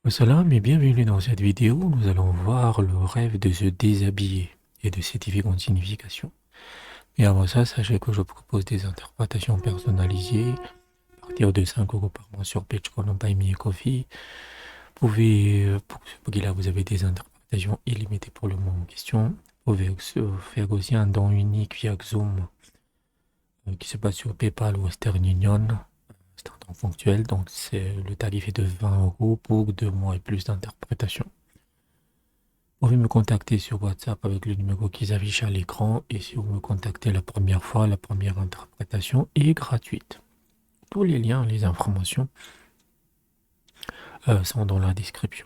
Salam et bienvenue dans cette vidéo. Nous allons voir le rêve de se déshabiller et de ses différentes significations. Et avant ça, sachez que je propose des interprétations personnalisées à partir de 5 € par mois sur Patreon, Buy Me a Coffee. Vous pouvez, pour ce prix-là, vous avez des interprétations illimitées pour le moment en question. Vous pouvez faire aussi un don unique via Xoom qui se passe sur PayPal ou Western Union. C'est un temps ponctuel, donc le tarif est de 20 € pour 2 mois et plus d'interprétation. Vous pouvez me contacter sur WhatsApp avec le numéro qui s'affiche à l'écran et si vous me contactez la première fois, la première interprétation est gratuite. Tous les liens, les informations sont dans la description.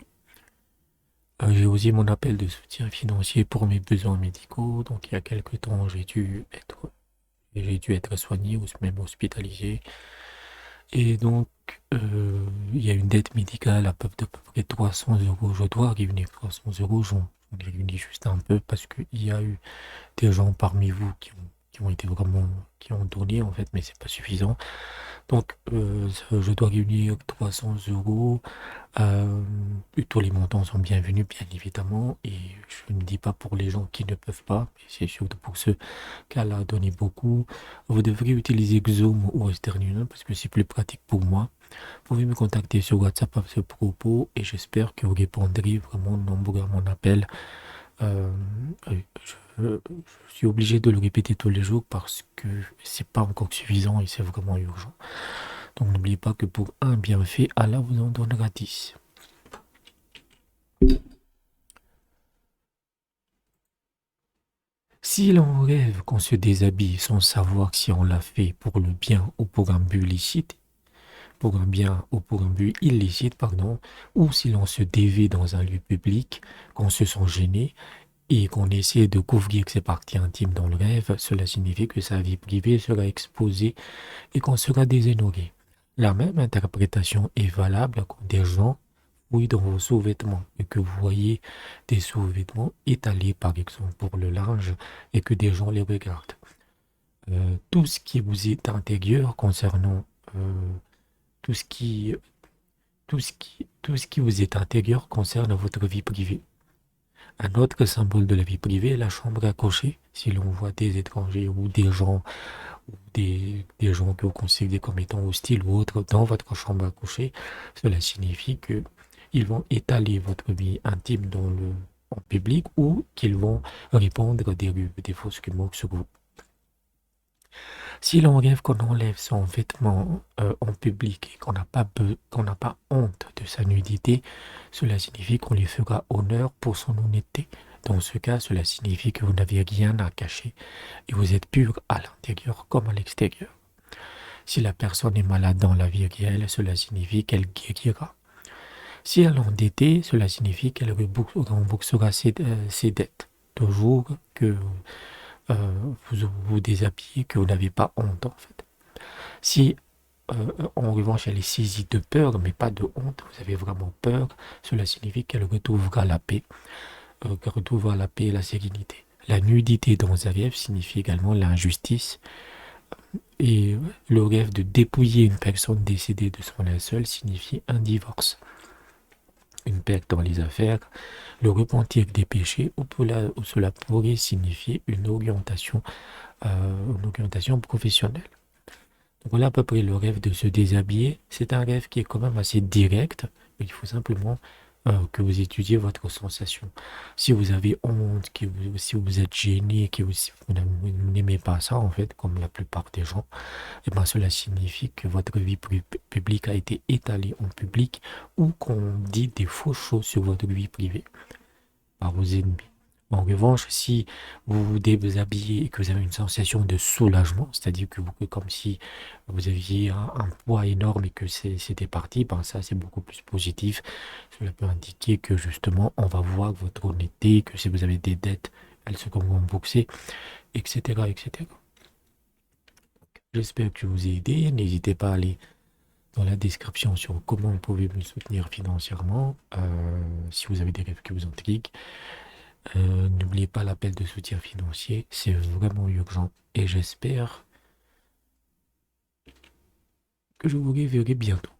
J'ai aussi mon appel de soutien financier pour mes besoins médicaux. Donc il y a quelques temps, j'ai dû être soigné ou même hospitalisé. Et donc, il y a une dette médicale d'à peu près 300 €. Je dois réunir 300 €. J'en ai réuni juste un peu parce qu'il y a eu des gens parmi vous qui ont été vraiment, qui ont donné en fait, mais c'est pas suffisant. Donc, je dois réunir 300 €. Euh, Tous les montants sont bienvenus, bien évidemment, et je ne dis pas pour les gens qui ne peuvent pas, mais c'est surtout pour ceux qui a donné beaucoup. Vous devriez utiliser Xoom ou Western Union parce que c'est plus pratique pour moi. Vous pouvez me contacter sur WhatsApp à ce propos et j'espère que vous répondrez vraiment nombreux à mon appel. Euh, je suis obligé de le répéter tous les jours parce que c'est pas encore suffisant et c'est vraiment urgent. Donc n'oubliez pas que pour un bienfait, Allah vous en donnera 10. Si l'on rêve qu'on se déshabille sans savoir si on l'a fait pour le bien ou pour un but licite, pour un bien ou pour un but illicite, pardon, ou si l'on se dévait dans un lieu public, qu'on se sent gêné et qu'on essaie de couvrir ses parties intimes dans le rêve, cela signifie que sa vie privée sera exposée et qu'on sera déshonoré. La même interprétation est valable quand des gens fouillent dans vos sous-vêtements et que vous voyez des sous-vêtements étalés par exemple pour le linge et que des gens les regardent. Tout ce qui vous est intérieur concernant tout ce qui, tout ce qui vous est intérieur concerne votre vie privée. Un autre symbole de la vie privée est la chambre à coucher. Si l'on voit des étrangers ou des gens que vous considérez comme étant hostiles ou autres dans votre chambre à coucher, cela signifie que ils vont étaler votre vie intime en public ou qu'ils vont répandre des fausses rumeurs sur vous. Si l'on rêve qu'on enlève son vêtement en public et qu'on n'a pas honte de sa nudité, cela signifie qu'on lui fera honneur pour son honnêteté. Dans ce cas, cela signifie que vous n'avez rien à cacher et vous êtes pur à l'intérieur comme à l'extérieur. Si la personne est malade dans la vie réelle, cela signifie qu'elle guérira. Si elle est endettée, cela signifie qu'elle remboursera ses dettes. Toujours que vous vous déshabillez, que vous n'avez pas honte en fait. Si en revanche elle est saisie de peur, mais pas de honte, vous avez vraiment peur, cela signifie qu'elle retrouvera la paix, qu'elle retrouvera la paix et la sérénité. La nudité dans un rêve signifie également l'injustice et le rêve de dépouiller une personne décédée de son linceul signifie un divorce, une perte dans les affaires, le repentir des péchés ou cela pourrait signifier une orientation professionnelle. Donc voilà à peu près le rêve de se déshabiller. C'est un rêve qui est quand même assez direct. Il faut simplement que vous étudiez votre sensation. Si vous avez honte, si vous êtes gêné, si vous n'aimez pas ça, en fait, comme la plupart des gens, eh ben, cela signifie que votre vie publique a été étalée en public ou qu'on dit des fausses choses sur votre vie privée par vos ennemis. En revanche, si vous vous déshabillez et que vous avez une sensation de soulagement, c'est-à-dire que comme si vous aviez un poids énorme et que c'était parti, ben ça c'est beaucoup plus positif. Cela peut indiquer que justement on va voir votre honnêteté, que si vous avez des dettes, elles seront remboursées, etc., etc. J'espère que je vous ai aidé. N'hésitez pas à aller dans la description sur comment vous pouvez me soutenir financièrement, si vous avez des rêves qui vous intriguent. N'oubliez pas l'appel de soutien financier, c'est vraiment urgent et j'espère que je vous reverrai bientôt.